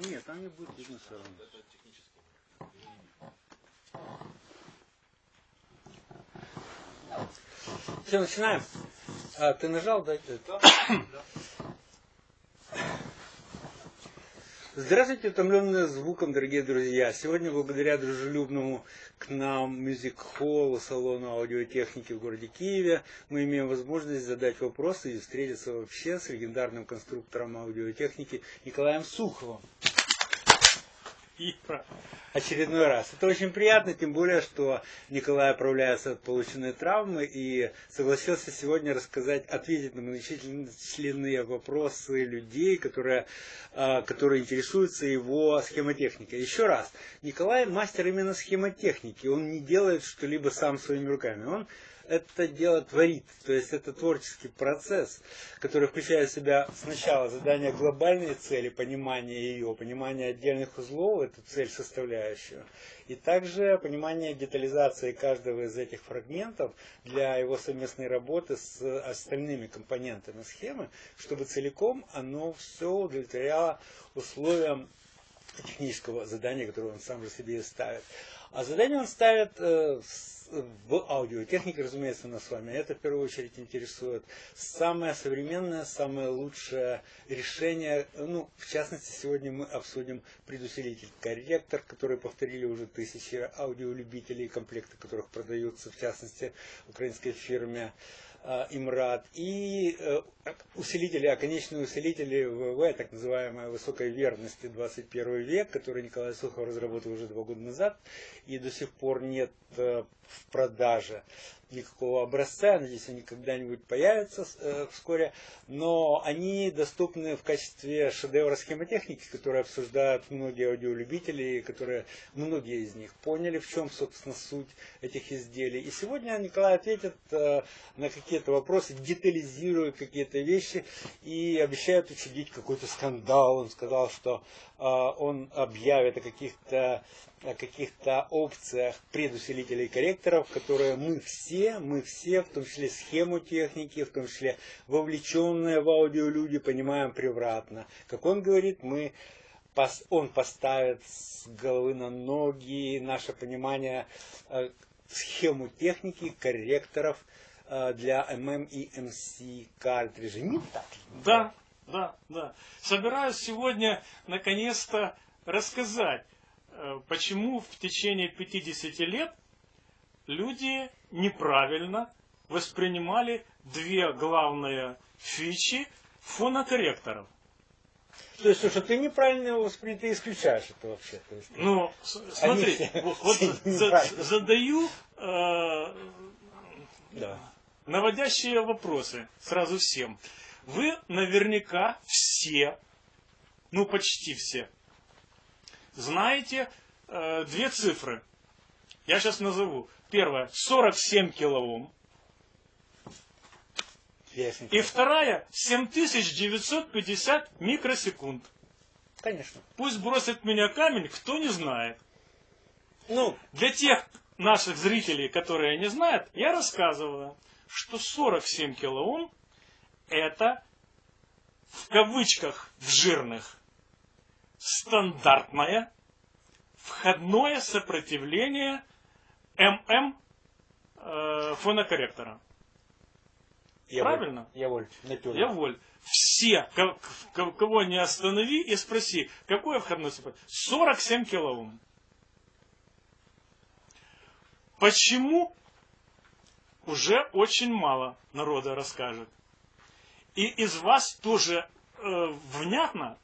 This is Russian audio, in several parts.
Нет, там не будет видно все равно. Все, начинаем. Ты нажал, да? Здравствуйте, утомленные звуком, дорогие друзья. Сегодня, благодаря дружелюбному к нам мюзик-холлу салону аудиотехники в городе Киеве, мы имеем возможность задать вопросы и встретиться вообще с легендарным конструктором аудиотехники Николаем Суховым. И очередной раз. Это очень приятно, тем более, что Николай оправляется от полученной травмы и согласился сегодня рассказать, ответить на многочисленные вопросы людей, которые интересуются его схемотехникой. Еще раз, Николай мастер именно схемотехники. Он не делает что-либо сам своими руками. Он это дело творит. То есть это творческий процесс, который включает в себя сначала задание глобальной цели, понимание ее, понимание отдельных узлов, эту цель составляющую, и также понимание детализации каждого из этих фрагментов для его совместной работы с остальными компонентами схемы, чтобы целиком оно все удовлетворяло условиям технического задания, которое он сам же себе и ставит. А задание он ставит в аудиотехнике, разумеется, нас с вами это в первую очередь интересует. Самое современное, самое лучшее решение, в частности, сегодня мы обсудим предусилитель-корректор, который повторили уже тысячи аудиолюбителей, комплекты которых продаются, в частности, в украинской фирме Имрад, и усилители, оконечные усилители ВВ, так называемой высокой верности 21 век, который Николай Сухов разработал уже 2 года назад, и до сих пор нет в продаже никакого образца, надеюсь, они когда-нибудь появятся вскоре, но они доступны в качестве шедевра схемотехники, которые обсуждают многие аудиолюбители, которые, многие из них поняли, в чем, собственно, суть этих изделий. И сегодня Николай ответит на какие-то вопросы, детализирует какие-то вещи и обещает учудить какой-то скандал. Он сказал, что он объявит о каких-то опциях предусилителей корректоров, которые мы все, в том числе схемотехники, в том числе вовлеченные в аудио люди, понимаем превратно. Как он говорит, он поставит с головы на ноги наше понимание схему техники корректоров для MM и MC картриджей. Не так ли? Да. Собираюсь сегодня наконец-то рассказать, почему в течение 50 лет люди неправильно воспринимали 2 главные фичи фонокорректоров. То есть, слушай, ты неправильно его воспринял, ты исключаешь это вообще. То есть, смотри, задаю наводящие вопросы сразу всем. Вы наверняка все, почти все, знаете 2 цифры. Я сейчас назову. Первая 47 килоом. И вторая 7950 микросекунд. Конечно. Пусть бросит меня камень, кто не знает. Для тех наших зрителей, которые не знают, я рассказываю, что 47 килоом это в кавычках в жирных стандартное входное сопротивление ММ фонокорректора. Правильно? Я воль. Все, кого не останови и спроси, какое входное сопротивление? 47 килоом. Почему? Уже очень мало народа расскажет. И из вас тоже внятно,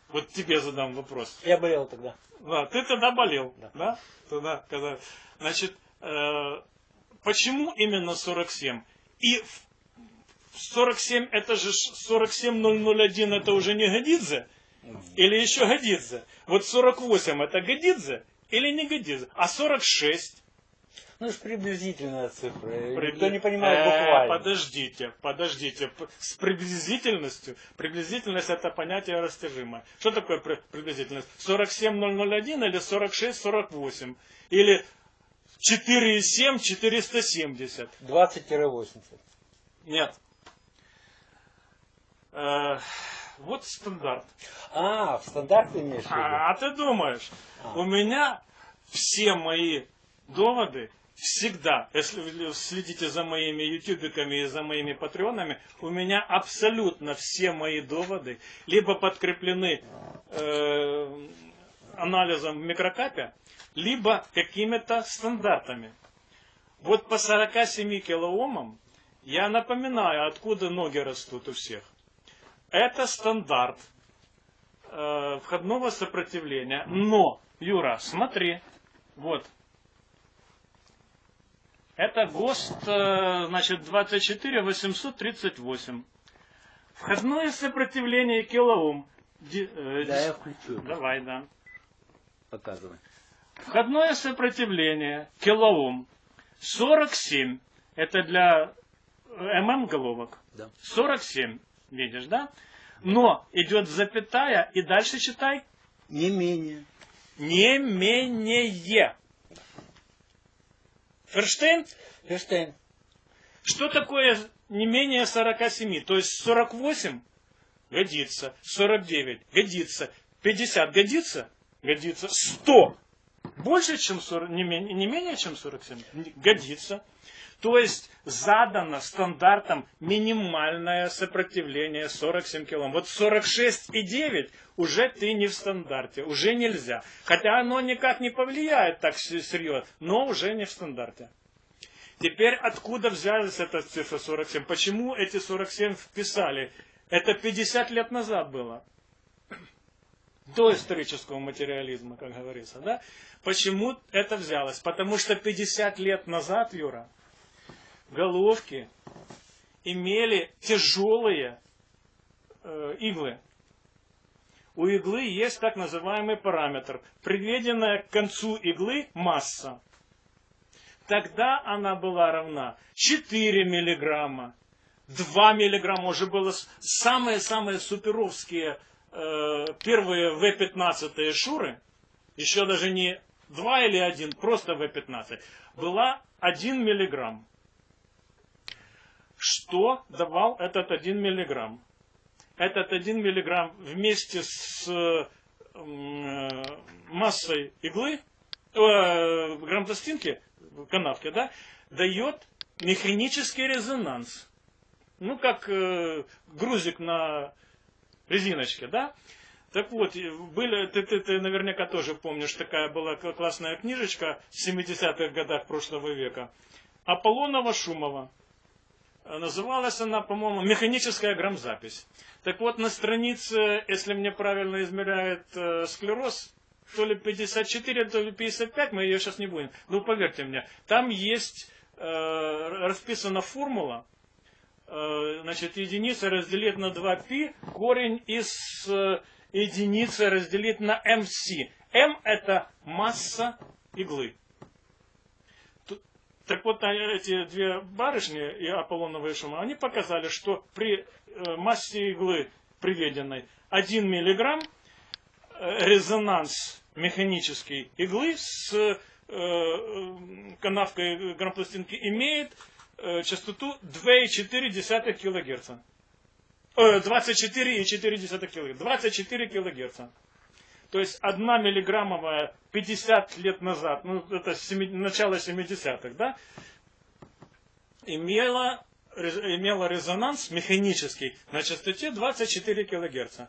вот тебе задам вопрос. Я болел тогда. Ты тогда болел, да? Тогда, когда... Значит, почему именно 47? И 47 это же 47001 это уже не годится? Или еще годится? Вот 48 это годится или не годится? А 46? Это же приблизительная цифра. Никто не понимает буквально. Подождите. С приблизительностью. Приблизительность это понятие растяжимое. Что такое приблизительность? 47001 или 4648? Или 4,7 470? 20-80. Нет. Вот стандарт. А, в стандарт ты имеешь в виду? А ты думаешь, у меня все мои доводы всегда, если вы следите за моими ютубиками и за моими патреонами, у меня абсолютно все мои доводы либо подкреплены анализом в микрокапе, либо какими-то стандартами. Вот по 47 килоомам я напоминаю, откуда ноги растут у всех. Это стандарт входного сопротивления. Но, Юра, смотри, вот. Это ГОСТ, значит, 24838. Входное сопротивление килоом. Да, я включу. Давай, да. Показывай. Входное сопротивление килоом 47. Это для головок. Да. 47. Видишь, да? Но идет запятая и дальше читай. Не менее. Не менее. Ферштейн? Ферштейн. Что такое не менее 47? То есть 48 годится, 49 годится, 50 годится? Годится. 100 больше, чем 40, не менее, чем 47? Годится. То есть задано стандартом минимальное сопротивление 47 килоом. Вот 46,9 уже ты не в стандарте, уже нельзя. Хотя оно никак не повлияет так серьезно, но уже не в стандарте. Теперь откуда взялась эта цифра 47? Почему эти 47 вписали? Это 50 лет назад было. До исторического материализма, как говорится. Да? Почему это взялось? Потому что 50 лет назад, Юра, головки имели тяжелые иглы. У иглы есть так называемый параметр. Приведенная к концу иглы масса. Тогда она была равна 4 миллиграмма, 2 миллиграмма. Уже было самые-самые суперовские первые В-15 шуры. Еще даже не 2 или 1, просто В-15. Была 1 миллиграмм. Что давал этот 1 миллиграмм? Этот 1 миллиграмм вместе с массой иглы, грампластинки, канавки, да, дает механический резонанс. Ну, как грузик на резиночке, да? Так вот, ты наверняка тоже помнишь, такая была классная книжечка в 70-х годах прошлого века. Аполлонова-Шумова. Называлась она, по-моему, «Механическая грамзапись». Так вот, на странице, если мне правильно измеряет склероз, то ли 54, то ли 55, мы ее сейчас не будем. Ну, поверьте мне, там есть расписана формула, значит, единица разделить на 2π, корень из единицы разделить на mc. m это масса иглы. Так вот, эти две барышни, и Аполлонова и Шумова, они показали, что при массе иглы, приведенной 1 миллиграмм, резонанс механической иглы с канавкой грампластинки имеет частоту 2,4 кГц. 24,4 кГц. 24 кГц. То есть 1 миллиграммовая 50 лет назад, ну это начало 70-х, да, имела резонанс механический на частоте 24 кГц.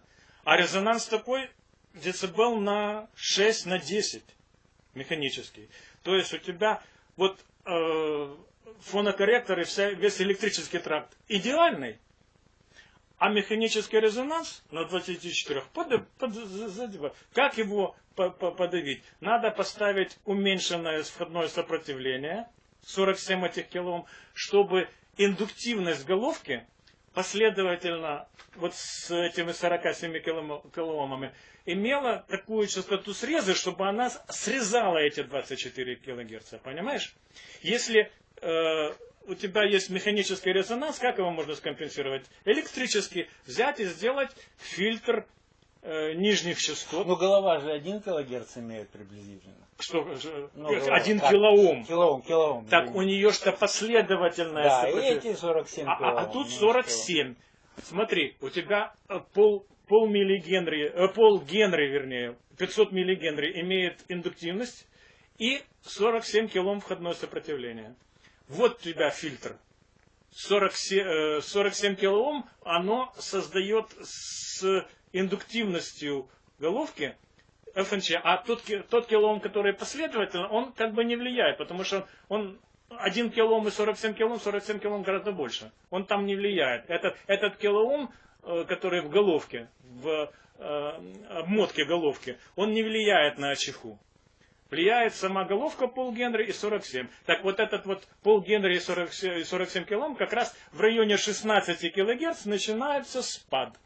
А резонанс такой децибел на 6, на 10 механический. То есть у тебя вот фонокорректор и весь электрический тракт идеальный, а механический резонанс на 24 задевает. Как его подавить? Надо поставить уменьшенное входное сопротивление, 47 этих килоом, чтобы индуктивность головки последовательно вот с этими 47 килоомами имела такую частоту среза, чтобы она срезала эти 24 кГц. Понимаешь? Если у тебя есть механический резонанс, как его можно скомпенсировать? Электрически взять и сделать фильтр нижних частот. Ну, голова же 1 кГц имеет приблизительно. Что? Ну, 1 так, килоом. Килоом. Так у нее что последовательное Да, и сопротивление. эти 47 килоом. А тут 47. Смотри, у тебя пол Генри, вернее, 500 миллигенри имеет индуктивность и 47 килоом входное сопротивление. Вот у тебя фильтр. 47 килоом оно создает с индуктивностью головки ФНЧ, а тот килоом, который последовательно, он как бы не влияет, потому что он 1 килоом и 47 килоом гораздо больше. Он там не влияет. Этот килоом, который в головке, в обмотке головки, он не влияет на АЧХу. Влияет сама головка полгенри и 47. Так вот этот вот полгенри и 47 килоом как раз в районе 16 килогерц начинается спад.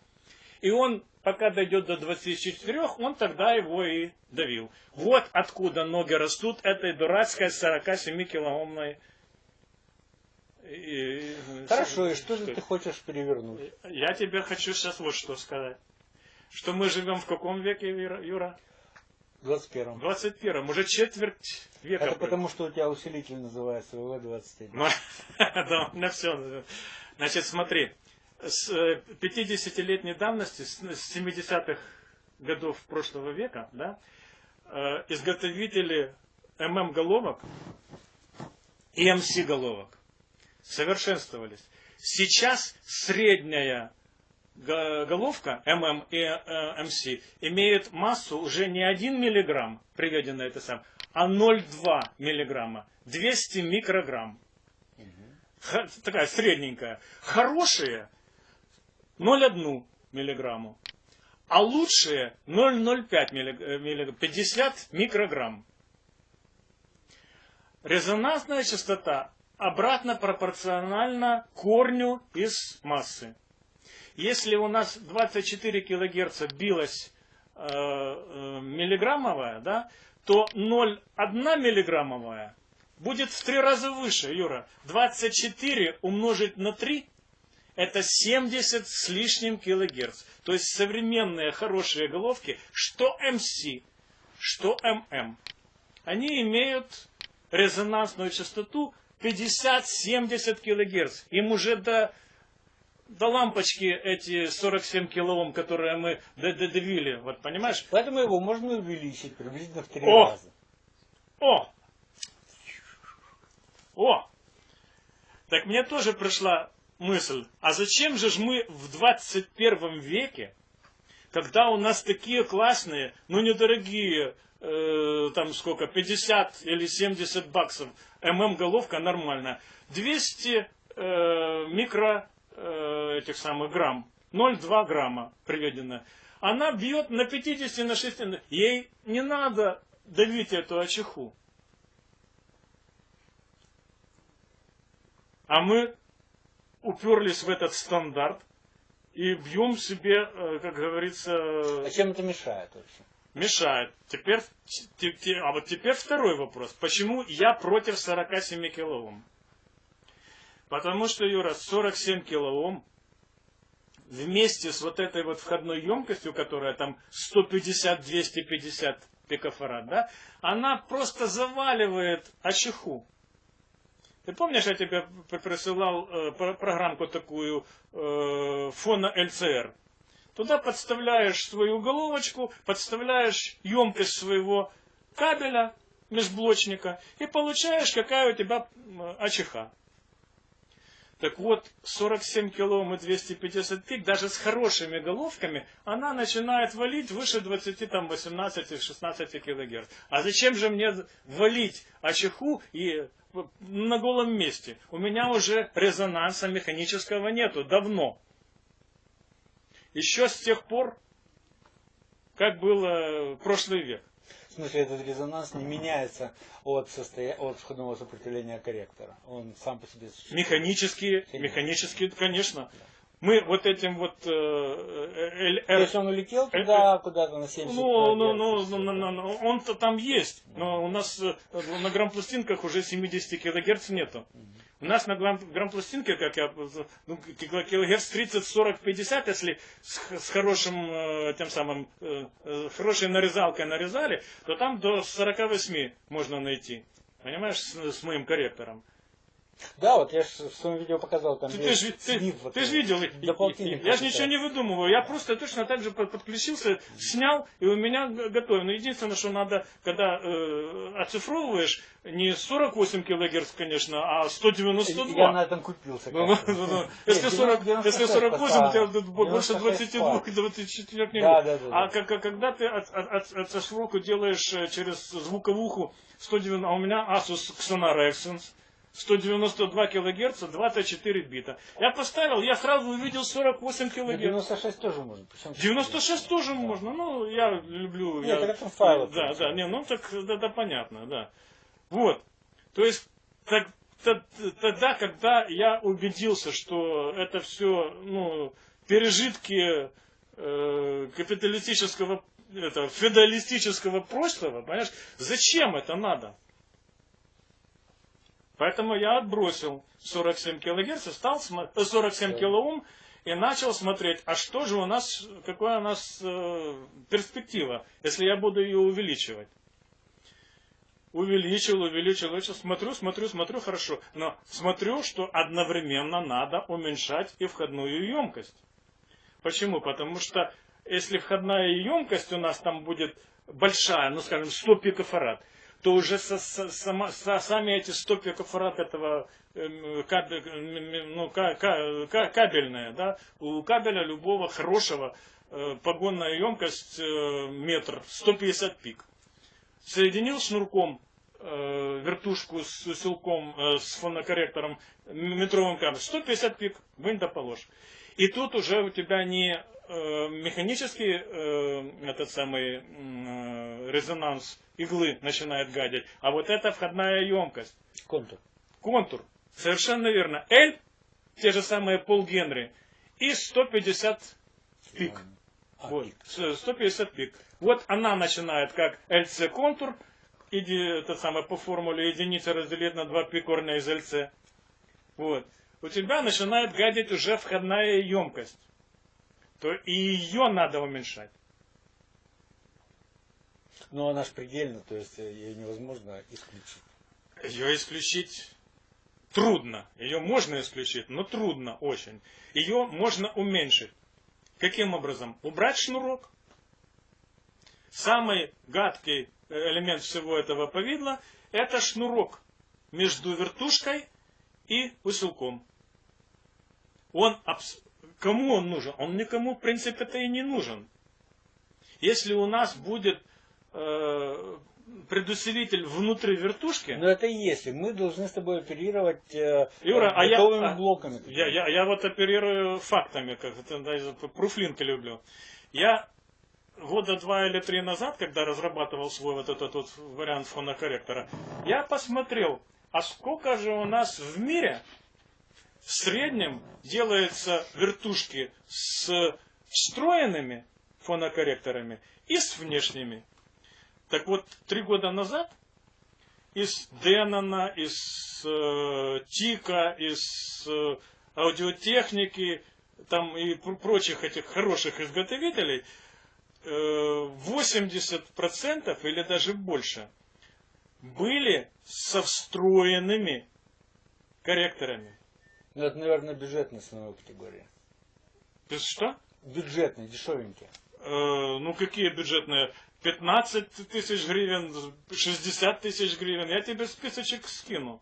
И он, пока дойдет до 24, он тогда его и давил. Вот откуда ноги растут этой дурацкой 47 килоомной. Хорошо, и что же ты хочешь перевернуть? Я тебе хочу сейчас вот что сказать. Что мы живем в каком веке, Юра? В 21-м. В 21-м. Уже четверть века. Это потому, что у тебя усилитель называется ВВ-21. Да, на все. Значит, смотри. С 50-летней давности, с 70-х годов прошлого века, да, изготовители ММ-головок и МС-головок совершенствовались. Сейчас средняя головка ММ и МС имеет массу уже не 1 миллиграмм, приведенная это сам, а 0,2 миллиграмма, 200 микрограмм. Такая средненькая. Хорошие 0,1 миллиграмму, а лучшие 0,05 миллиграмм, 50 микрограмм. Резонансная частота обратно пропорциональна корню из массы. Если у нас 24 килогерца билась миллиграммовая, да, то 0,1 миллиграммовая будет в 3 раза выше, Юра. 24 умножить на 3 это 70 с лишним килогерц. То есть современные хорошие головки, что МС, что ММ, они имеют резонансную частоту 50-70 килогерц. Им уже до лампочки эти 47 килоом, которые мы додавили, вот понимаешь? Поэтому его можно увеличить приблизительно в 3 раза. О! Так мне тоже пришла мысль, а зачем же мы в 21 веке, когда у нас такие классные, но недорогие, там сколько, 50 или 70 баксов, ММ-головка нормальная, 200 этих самых грамм, 0,2 грамма приведенная, она бьет на 50, на 60, ей не надо давить эту АЧХу. А мы уперлись в этот стандарт и бьем себе, как говорится... А чем это мешает вообще? Мешает. А вот теперь второй вопрос. Почему я против 47 килоом? Потому что, Юра, 47 килоом вместе с вот этой вот входной емкостью, которая там 150-250 пикофарад, да, она просто заваливает АЧХу. Ты помнишь, я тебе присылал программку такую фона ЛЦР? Туда подставляешь свою головочку, подставляешь емкость своего кабеля межблочника и получаешь, какая у тебя АЧХ. Так вот, 47 килоом и 250 пик, даже с хорошими головками, она начинает валить выше 20, там, 18-16 килогерц. А зачем же мне валить АЧХу и на голом месте? У меня уже резонанса механического нету, давно. Еще с тех пор, как было прошлый век. В смысле, этот резонанс не меняется от входного сопротивления корректора. Он сам по себе существует. Механически, конечно. Мы вот этим вот... То есть он улетел туда, куда-то на 70 он-то там есть. Но у нас на грампластинках уже 70 килогерц нету. У нас на грампластинке, как я, килогерц 30, 40, 50, если с хорошим, тем самым, хорошей нарезалкой нарезали, то там до 48 можно найти. Понимаешь, с моим корректором. Да, вот я же в своем видео показал, там Ты же видел, я же ничего не выдумываю, я просто точно так же подключился, снял, и у меня готово. Но единственное, что надо, когда оцифровываешь, не 48 килогерц, конечно, а 192. Я на этом купился. Если 48, у тебя больше 22-24 не будет. А когда ты оцифровку делаешь через звуковуху 190, а у меня Asus Xonara Accents, 192 килогерца, 24 бита. Я поставил, я сразу увидел 48 килогерц. 96 тоже можно. 96 тоже можно. Ну, я люблю. Нет, это файлы. Да, не, ну так это понятно, да. Вот. То есть, тогда, когда я убедился, что это все, ну, пережитки капиталистического, феодалистического прошлого, понимаешь, зачем это надо? Поэтому я отбросил 47 килогерц, стал 47 килоом и начал смотреть, а что же у нас, какая у нас перспектива, если я буду ее увеличивать. Увеличил, смотрю, хорошо. Но смотрю, что одновременно надо уменьшать и входную емкость. Почему? Потому что если входная емкость у нас там будет большая, ну скажем, 100 пикофарад, то уже сами эти 100 пикофарад этого кабельное, да, у кабеля любого хорошего погонная емкость метр, 150 пик. Соединил шнурком вертушку с усилком, с фонокорректором, метровым кабелем, 150 пик, вынь да положь. И тут уже у тебя не механический этот самый резонанс иглы начинает гадить, а вот эта входная емкость. Контур. Совершенно верно. L, те же самые полгенри, и 150 пик. Вот, 150 пик. Вот она начинает как LC контур, это самое по формуле единица разделить на 2 пи корня из LC. Вот. У тебя начинает гадить уже входная емкость. То и ее надо уменьшать. Но она же предельна, то есть ее невозможно исключить. Ее исключить трудно. Ее можно исключить, но трудно очень. Ее можно уменьшить. Каким образом? Убрать шнурок. Самый гадкий элемент всего этого повидла — это шнурок между вертушкой и усилком. Кому он нужен? Он никому, в принципе-то, и не нужен. Если у нас будет предусилитель внутри вертушки... Но это если. Мы должны с тобой оперировать Юра, готовыми блоками. Я вот оперирую фактами, как это, пруфлинки люблю. Я года 2 или 3 назад, когда разрабатывал свой вот этот вот вариант фонокорректора, я посмотрел, а сколько же у нас в мире в среднем делается вертушки с встроенными фонокорректорами и с внешними. Так вот, 3 года назад из Денона, из Тика, из аудиотехники там, и прочих этих хороших изготовителей 80% или даже больше были со встроенными корректорами. Ну, это, наверное, бюджетная ценовая категория. То есть что? Бюджетные, дешевенькие. Ну, какие бюджетные? 15 тысяч гривен, 60 тысяч гривен. Я тебе списочек скину.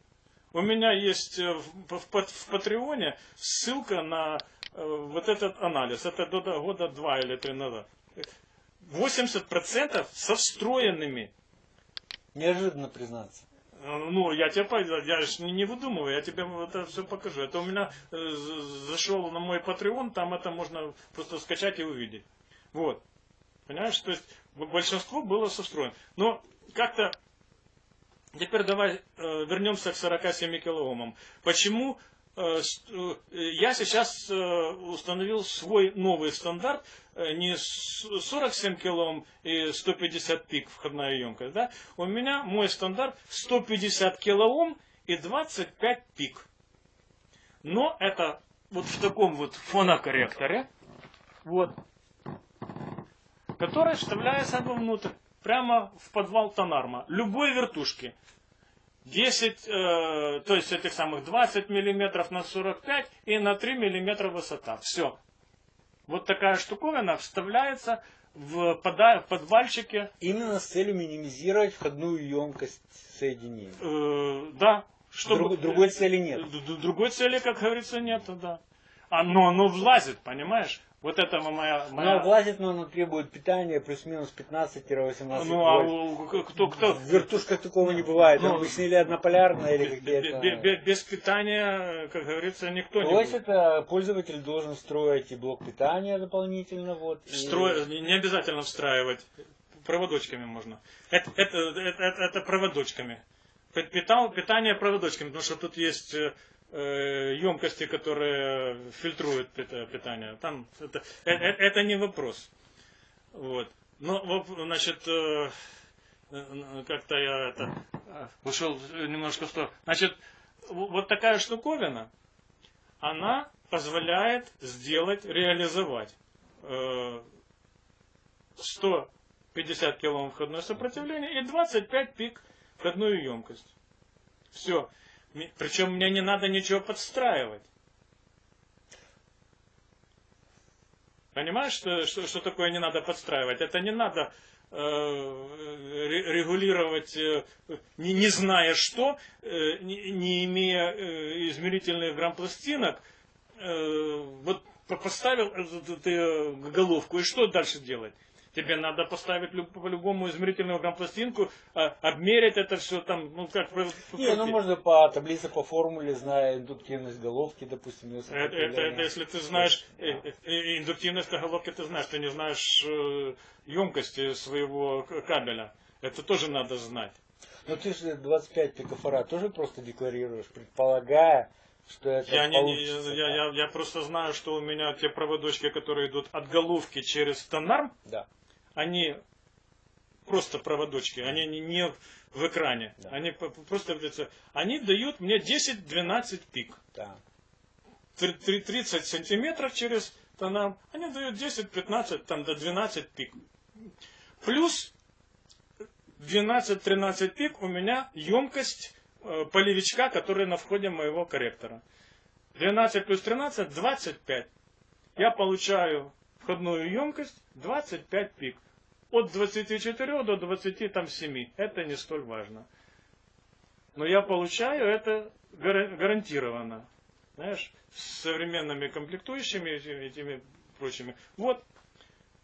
У меня есть в Патреоне ссылка на вот этот анализ. Это до года 2 или 3 назад. 80% со встроенными. Неожиданно признаться. Ну, я же не выдумываю, я тебе это все покажу. Это у меня зашел на мой Patreon, там это можно просто скачать и увидеть. Вот. Понимаешь, то есть большинство было со встроен. Но как-то теперь давай вернемся к 47 килоомам. Почему я сейчас установил свой новый стандарт, не 47 килоом и 150 пик входная емкость. Да? У меня мой стандарт 150 килоом и 25 пик. Но это вот в таком вот фонокорректоре, вот, который вставляется вовнутрь, прямо в подвал Тонарма, любой вертушки. 10, то есть этих самых 20 миллиметров на 45 и на 3 миллиметра высота. Все. Вот такая штуковина вставляется в подвальчике. Именно с целью минимизировать входную емкость соединений. Да. Чтобы, Другой цели нет. Другой цели, как говорится, нет, да. Оно влазит, понимаешь? Вот это моя... Оно влазит, но оно требует питания плюс-минус 15-18 Ну, вольт. а кто? В вертушках такого не бывает. Ну, Обычно или однополярная, или какие-то... Без питания, как говорится, никто не То есть будет. это пользователь должен встроить и блок питания дополнительно. Вот, Не обязательно встраивать. Проводочками можно. Это проводочками. Питание проводочками, потому что тут есть емкости, которые фильтруют питание. Там это не вопрос. Вот. Но, значит, как-то я ушел немножко в сторону. Значит, вот такая штуковина, она позволяет реализовать 150 килоом входное сопротивление и 25 пик входную емкость. Все. Причем мне не надо ничего подстраивать. Понимаешь, что такое не надо подстраивать? Это не надо регулировать, не зная что, не имея измерительных грамм-пластинок, вот поставил ты головку, и что дальше делать? Тебе надо поставить по-любому измерительную грамм-пластинку, обмерить это все там, ну как... Не, ну можно по таблице, по формуле, зная индуктивность головки, допустим. Это если ты знаешь индуктивность головки, ты знаешь, ты не знаешь емкости своего кабеля. Это тоже надо знать. Но ты же 25 пикофарад тоже просто декларируешь, предполагая, что это получится. Я просто знаю, что у меня те проводочки, которые идут от головки через тонарм, да. Они просто проводочки, они не в экране. Да. Они просто они дают мне 10-12 пик. Да. 30 сантиметров через тонарм, они дают 10-15, там до 12 пик. Плюс 12-13 пик у меня емкость полевичка, который на входе моего корректора. 12 плюс 13 – 25. Я получаю входную емкость 25 пик. От 24 до 27. Это не столь важно. Но я получаю это гарантированно. Знаешь, с современными комплектующими этими прочими. Вот.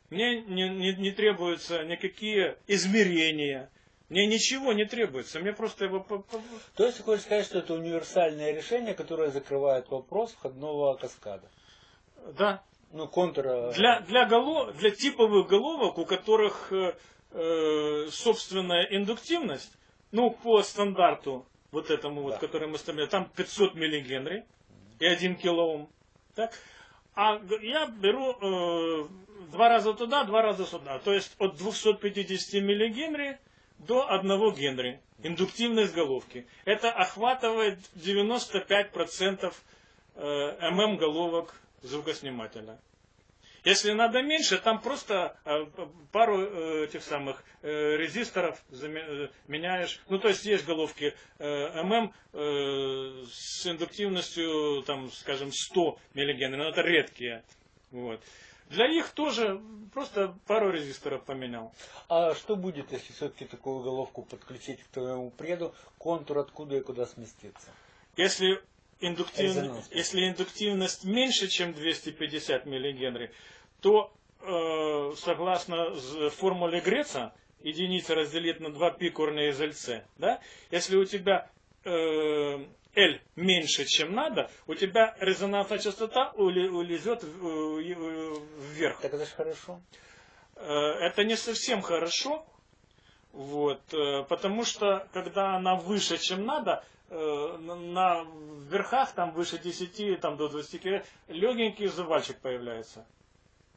Мне не требуются никакие измерения. Мне ничего не требуется. Мне просто его... То есть ты хочешь сказать, что это универсальное решение, которое закрывает вопрос входного каскада? Да. Ну, контура... Для типовых головок, у которых собственная индуктивность, ну, по стандарту вот этому, вот, который мы ставим, там 500 миллигенри и 1 килоом. Так? А я беру 2 раза туда, 2 раза сюда. То есть от 250 миллигенри до 1 генри. Индуктивность головки. Это охватывает 95% головок звукоснимателя. Если надо меньше, там просто пару этих самых резисторов меняешь. Ну, то есть есть головки с индуктивностью, там, скажем, 100 миллигенри, но это редкие. Вот. Для их тоже просто пару резисторов поменял. А что будет, если все-таки такую головку подключить к твоему преду, контур откуда и куда сместится? Если индуктивность меньше, чем 250 миллигенри, то согласно формуле Греца, единица разделить на 2 пикурные из ЛЦ, да? Если у тебя L меньше, чем надо, у тебя резонансная частота улезет вверх. Так это же хорошо. Это не совсем хорошо, вот, потому что когда она выше, чем надо, на верхах, там выше 10, там до 20 кг, легенький завальчик появляется.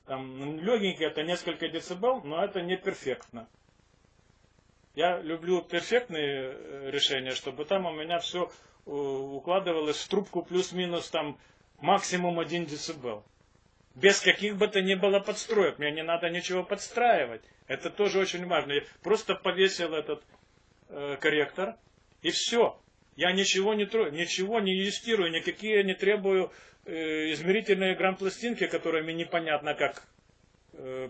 Там легенький это несколько децибел, но это не перфектно. Я люблю перфектные решения, чтобы там у меня все укладывалось в трубку плюс-минус там максимум 1 децибел. Без каких бы то ни было подстроек. Мне не надо ничего подстраивать. Это тоже очень важно. Я просто повесил этот корректор И все. Я ничего не трою, ничего не юстирую, никакие не требую измерительные грамм-пластинки, которыми непонятно как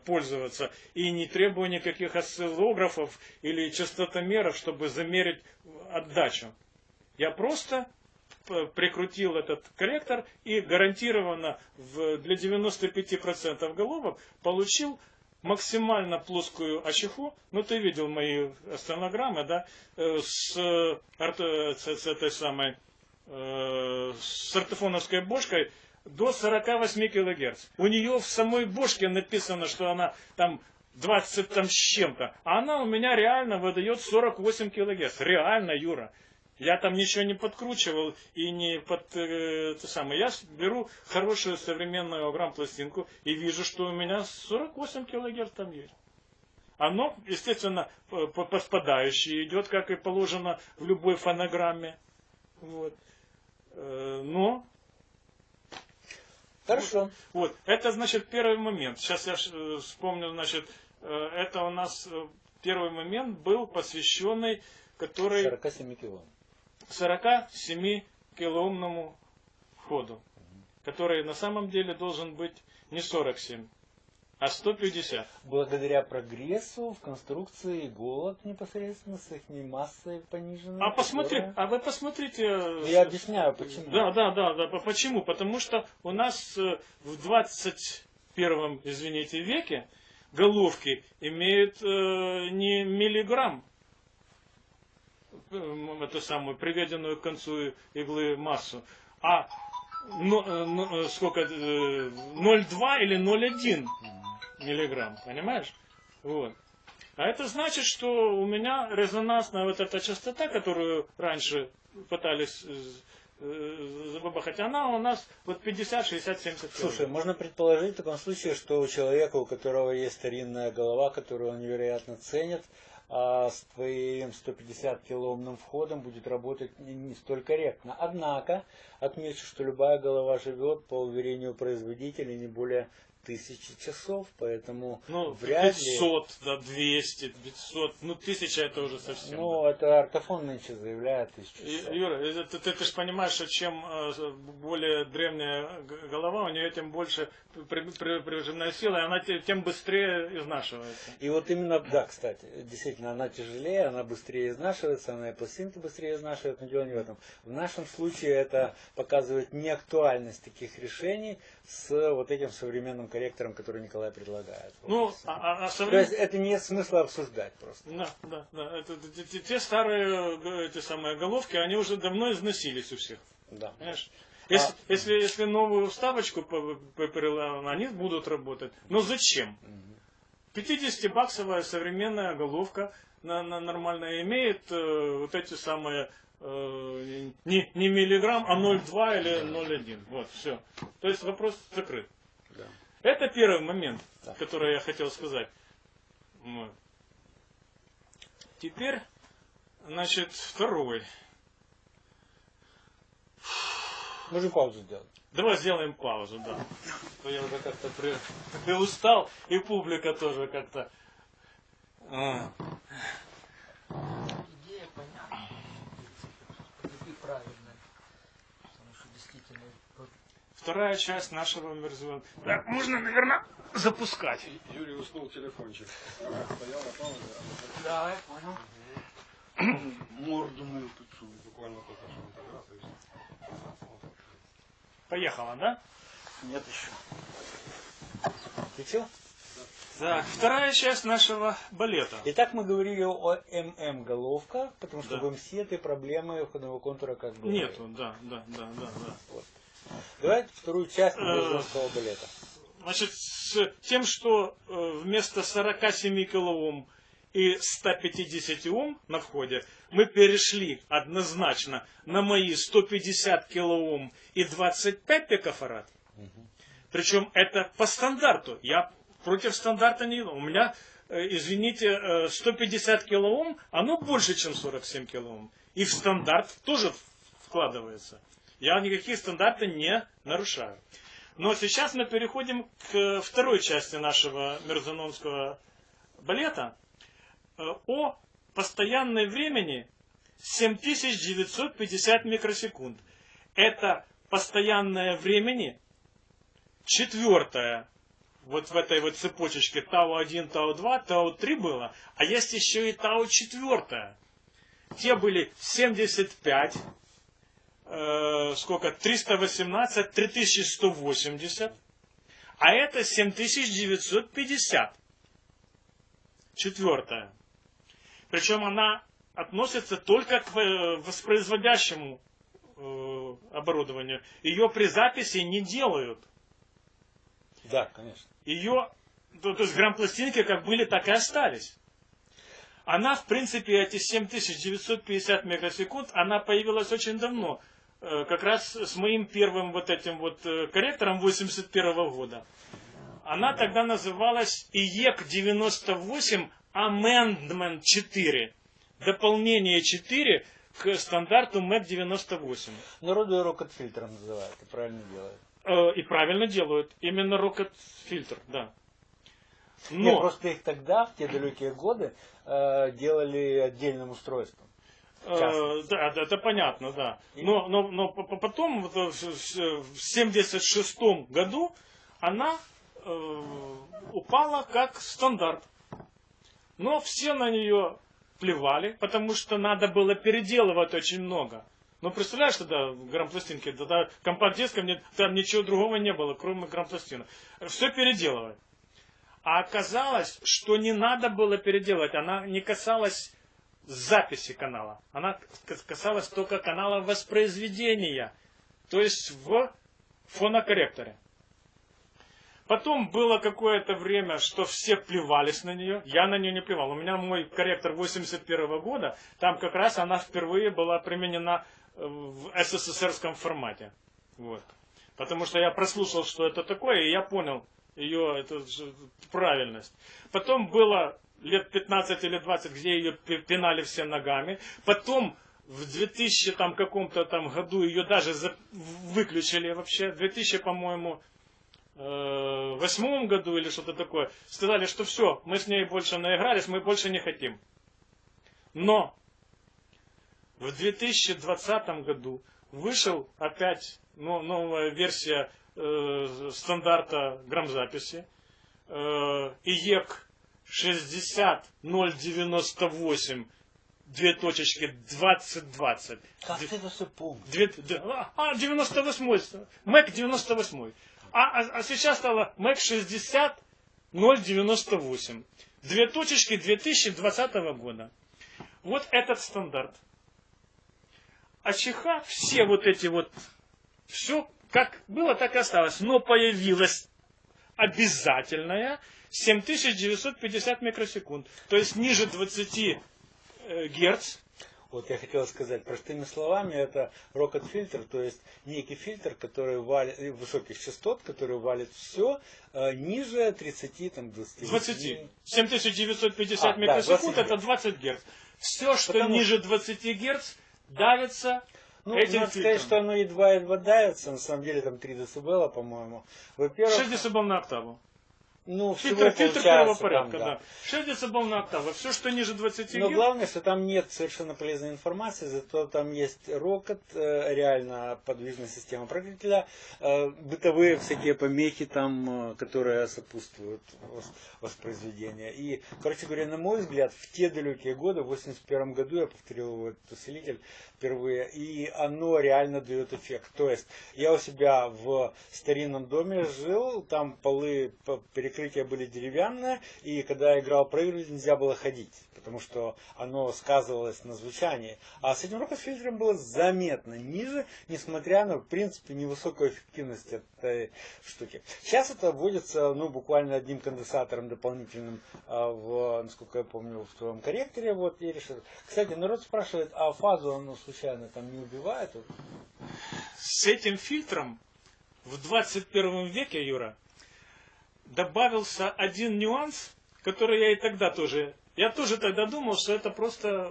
пользоваться, и не требую никаких осциллографов или частотомеров, чтобы замерить отдачу. Я просто прикрутил этот коллектор и гарантированно для 95% головок получил максимально плоскую АЧХу. Ну, ты видел мои стенограммы, да, с этой самой с ортофоновской бошкой до 48 кГц. У нее в самой бошке написано, что она там 20 там с чем-то, а она у меня реально выдает 48 кГц. Реально, Юра. Я там ничего не подкручивал и не это самое. Я беру хорошую современную грамм-пластинку и вижу, что у меня 48 кГц там есть. Оно, естественно, по спадающей идет, как и положено в любой фонограмме. Вот. Но... Хорошо. Вот. Это, значит, первый момент. Сейчас я вспомню, значит, это у нас первый момент был посвященный, который... 47 километров. 47 килоомному входу, который на самом деле должен быть не 47, а 150. Благодаря прогрессу в конструкции иголок непосредственно с их массой пониженной. А посмотри, а вы посмотрите. Я объясняю почему. Да. Почему? Потому что у нас в 21 извините, веке головки имеют не миллиграмм, эту самую приведенную к концу иглы массу, а сколько 0,2 или 0,1 миллиграмм, понимаешь? Вот. А это значит, что у меня резонансная вот эта частота, которую раньше пытались забабахать, она у нас вот 50, 60, 70 километров. Слушай, можно предположить в таком случае, что у человека, у которого есть старинная голова, которую он невероятно ценит, а с твоим 150 килоомным входом будет работать не столь корректно. Однако, отмечу, что любая голова живет, по уверению производителя, не более 1000 часов, поэтому вряд 500, да, 200, 500, 1000 это уже совсем. Ну, это ортофон нынче заявляет 1000 часов. Юра, ты ж понимаешь, что чем более древняя голова, у нее тем больше прижимная сила, и она тем быстрее изнашивается. И вот именно, да, кстати, действительно, она тяжелее, она быстрее изнашивается, она и пластинки быстрее изнашивает, но дело не в этом. В нашем случае это показывает неактуальность таких решений с вот этим современным корректором, который Николай предлагает. Ну, То есть это не смысла обсуждать просто. Да. Это, те старые эти самые головки, они уже давно износились у всех. Да. Понимаешь? Если новую вставочку они будут работать. Но зачем? 50-баксовая современная головка нормальная имеет вот эти самые не миллиграмм, а 0,2 или 0,1. Вот, все. То есть вопрос закрыт. Да. Это первый момент, который я хотел сказать. Вот. Теперь, значит, второй. Можем паузу сделать. Давай сделаем паузу, да. То я уже как-то устал, и публика тоже как-то. Идея понятна. И правильная. Потому что действительно... Вторая часть нашего мерзлона. Так, можно, наверное, запускать. Юрий уснул телефончик. Стоял на паузе. Да, я понял. Морду мою пиццу. Буквально только что интеграция. Поехала, да? Нет еще. Включил? Так, вторая часть нашего балета. Итак, мы говорили о ММ головках, потому что Да. в МС этой проблемы входного контура как бы Нету, да. Вот. Давайте вторую часть мордонского балета. Значит, с тем, что вместо 47 килоом и 150 Ом на входе, мы перешли однозначно на мои 150 килоом и 25 пикофарад. Причем это по стандарту. Я против стандарта не иду. У меня, извините, 150 килоом, оно больше, чем 47 килоом. И в стандарт тоже вкладывается. Я никаких стандартов не нарушаю. Но сейчас мы переходим к второй части нашего мерзононского балета. О постоянной времени 7950 микросекунд. Это постоянное времени, четвертое, вот в этой вот цепочечке Тау-1, Тау-2, Тау-3 было, а есть еще и Тау-4. Те были 75, сколько, 318, 3180, а это 7950. Четвертая. Причем она относится только к воспроизводящему оборудованию. Ее при записи не делают. Да, конечно. Ее, то есть грампластинки как были, так и остались. Она, в принципе, эти 7950 мегасекунд, она появилась очень давно. Как раз с моим первым вот этим вот корректором 81 года. Она тогда называлась IEC-98 Amendment 4. Дополнение 4 к стандарту MEC-98. Народу и рокет-фильтром называют, и правильно делают. И правильно делают. Именно рокет-фильтр, да. Нет, Но просто их тогда, в те далекие годы, делали отдельным устройством. да, это понятно, да. Но потом, вот, в 1976 году, она упала как стандарт. Но все на нее плевали, потому что надо было переделывать очень много. Ну, представляешь, тогда грампластинки, тогда компакт-диском там ничего другого не было, кроме грампластинок. Все переделывать. А оказалось, что не надо было переделывать. Она не касалась записи канала. Она касалась только канала воспроизведения. То есть в фонокорректоре. Потом было какое-то время, что все плевались на нее. Я на нее не плевал. У меня мой корректор 81 года, там как раз она впервые была применена в СССРском формате. Вот. Потому что я прослушал, что это такое, и я понял ее правильность. Потом было лет 15 или 20, где ее пинали все ногами. Потом в 2000 там, каком-то там году ее даже выключили вообще. В 2000, по-моему, 2008 году или что-то такое. Сказали, что все, мы с ней больше наигрались, мы больше не хотим. Но в 2020 году вышел опять новая версия стандарта грамзаписи. IEC 60098 2020. Как ты это все помнишь? 98. Mac 98. А сейчас стало Mac 60098. 2020 года. Вот этот стандарт. А чиха все вот эти вот, все как было, так и осталось. Но появилась обязательная 7950 микросекунд. То есть ниже 20 Герц. Вот я хотел сказать, простыми словами, это рокет-фильтр, то есть некий фильтр, который валит, высоких частот, который валит все ниже 30, там, 20. 20. 7950 да, микросекунд 20 это 20 Герц. Все, что Потому ниже 20 Герц, давится Ну, этим надо фильтром. сказать, что оно едва-едва давится, на самом деле там 3 дБ, по-моему. Во-первых, 6 дБ на октаву. ну, всего Фильтр первого получается порядка, там, да. 6 дБ на октаву. Все, что ниже 20 Но Герц, главное, что там нет совершенно полезной информации, зато там есть рокот, реально подвижная система прокрутителя, бытовые всякие помехи там, которые сопутствуют воспроизведению. И, короче говоря, на мой взгляд, в те далекие годы, в 81 году я повторил его этот усилитель впервые, и оно реально дает эффект. То есть я у себя в старинном доме жил, там полы, перекрытия были деревянные, и когда я играл проигрыватель, нельзя было ходить, потому что оно сказывалось на звучании. А с этим рокет-фильтром было заметно ниже, несмотря на, в принципе, невысокую эффективность этой штуки. Сейчас это вводится, ну, буквально одним конденсатором дополнительным, насколько я помню, в твоем корректоре. Вот, и решил. Кстати, народ спрашивает, а фазу оно случайно там не убивает? с этим фильтром в 21 веке, Юра, добавился один нюанс, который я и тогда тоже... Я тоже тогда думал, что это просто,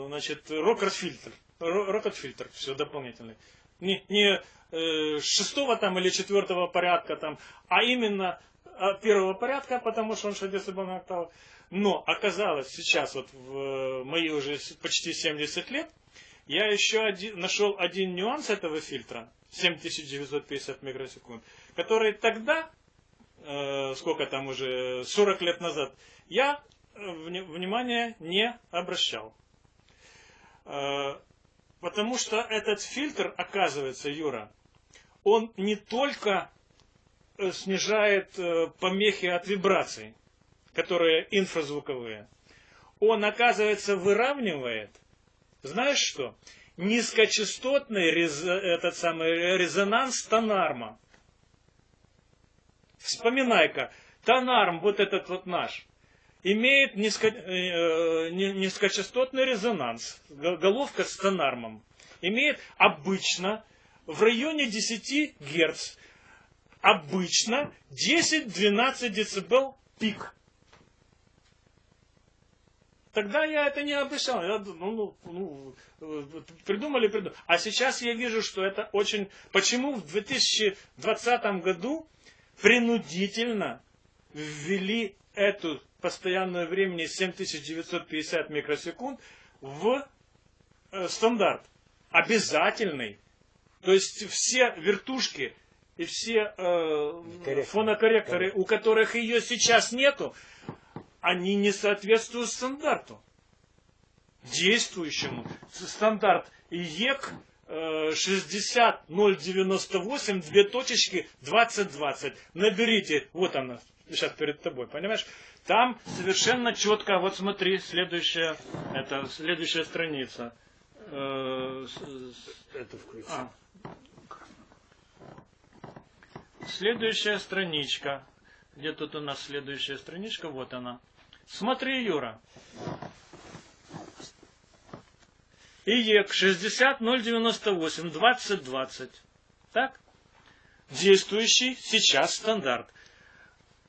значит, рокет-фильтр. Рокет-фильтр, все дополнительный. Не шестого там или четвертого порядка там, а именно первого порядка, потому что он 6 дБ на октаву. Но оказалось сейчас, вот в мои уже почти 70 лет, я еще нашел один нюанс этого фильтра, 7950 микросекунд, который тогда, сколько там уже, 40 лет назад, я внимания не обращал. Потому что этот фильтр, оказывается, Юра, он не только снижает помехи от вибраций, которые инфразвуковые, он, оказывается, выравнивает, знаешь что? Низкочастотный резонанс тонарма. Вспоминай-ка, тонарм, вот этот вот наш, имеет низкочастотный резонанс, головка с тонармом, имеет обычно в районе 10 Гц, обычно 10-12 дБ пик. Тогда я это не обещал. Придумали. А сейчас я вижу, что это очень... Почему в 2020 году принудительно ввели эту постоянное времени 7950 микросекунд в стандарт. Обязательный. То есть все вертушки и все фонокорректоры, у которых ее сейчас нету, они не соответствуют стандарту. Действующему. Стандарт ИЕК 60098 2020. Наберите, вот она, сейчас перед тобой, понимаешь? Там совершенно четко, вот смотри, следующая страница. Это включить. Следующая страничка. Где тут у нас следующая страничка? Вот она. Смотри, Юра. ИЕК 60098 2020. Так? Действующий сейчас стандарт.